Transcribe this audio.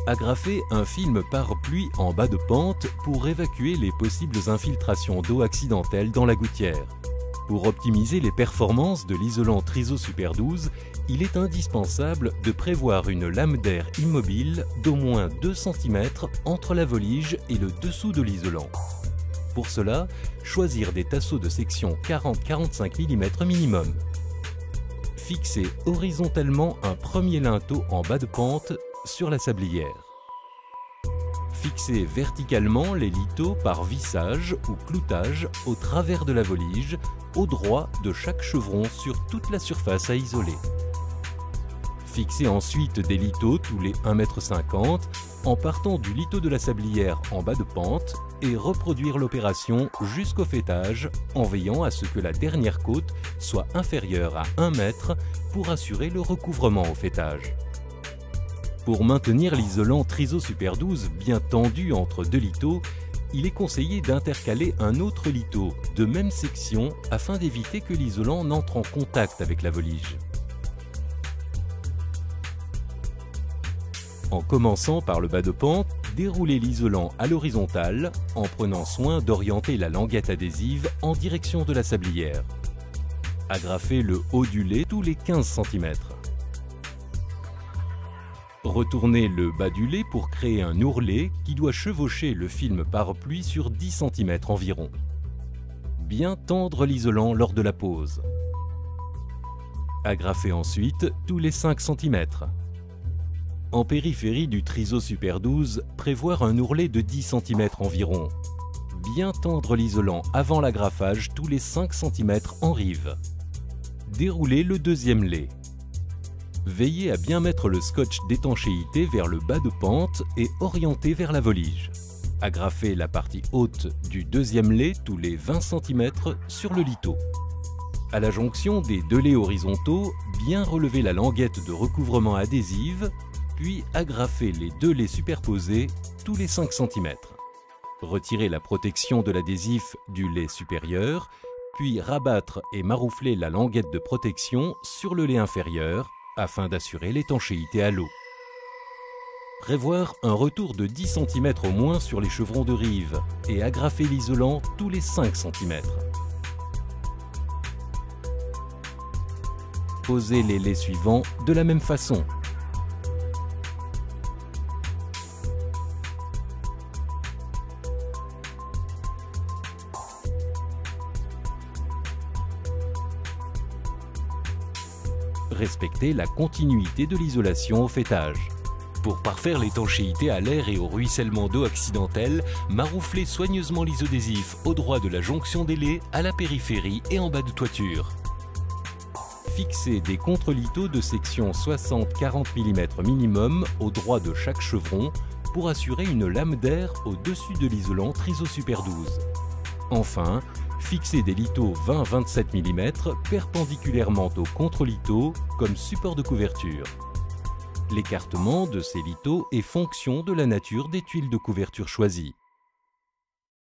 Agrafer un film pare-pluie en bas de pente pour évacuer les possibles infiltrations d'eau accidentelles dans la gouttière. Pour optimiser les performances de l'isolant Triso Super 12, il est indispensable de prévoir une lame d'air immobile d'au moins 2 cm entre la volige et le dessous de l'isolant. Pour cela, choisir des tasseaux de section 40-45 mm minimum. Fixer horizontalement un premier linteau en bas de pente sur la sablière. Fixer verticalement les lithos par vissage ou cloutage au travers de la volige, au droit de chaque chevron sur toute la surface à isoler. Fixer ensuite des lithos tous les 1,50 m en partant du litho de la sablière en bas de pente et reproduire l'opération jusqu'au faîtage en veillant à ce que la dernière côte soit inférieure à 1 m pour assurer le recouvrement au faîtage. Pour maintenir l'isolant Triso Super 12 bien tendu entre deux lithos, il est conseillé d'intercaler un autre litho de même section afin d'éviter que l'isolant n'entre en contact avec la volige. En commençant par le bas de pente, déroulez l'isolant à l'horizontale en prenant soin d'orienter la languette adhésive en direction de la sablière. Agrafez le haut du lait tous les 15 cm. Retournez le bas du lait pour créer un ourlet qui doit chevaucher le film pare-pluie sur 10 cm environ. Bien tendre l'isolant lors de la pose. Agrafez ensuite tous les 5 cm. En périphérie du Triso Super 12, prévoir un ourlet de 10 cm environ. Bien tendre l'isolant avant l'agrafage tous les 5 cm en rive. Déroulez le deuxième lait. Veillez à bien mettre le scotch d'étanchéité vers le bas de pente et orienter vers la volige. Agrafez la partie haute du deuxième lait tous les 20 cm sur le litho. À la jonction des deux laits horizontaux, bien relever la languette de recouvrement adhésive, puis agrafez les deux laits superposés tous les 5 cm. Retirez la protection de l'adhésif du lait supérieur, puis rabattre et maroufler la languette de protection sur le lait inférieur, afin d'assurer l'étanchéité à l'eau. Prévoir un retour de 10 cm au moins sur les chevrons de rive et agrafer l'isolant tous les 5 cm. Posez les laits suivants de la même façon. Respectez la continuité de l'isolation au faîtage. Pour parfaire l'étanchéité à l'air et au ruissellement d'eau accidentelle, marouflez soigneusement l'isodésif au droit de la jonction des laits, à la périphérie et en bas de toiture. Fixez des contre-lithos de section 60-40 mm minimum au droit de chaque chevron pour assurer une lame d'air au-dessus de l'isolant Triso Super 12. Enfin, fixez des lithos 20-27 mm perpendiculairement au contre-lithos comme support de couverture. L'écartement de ces lithos est fonction de la nature des tuiles de couverture choisies.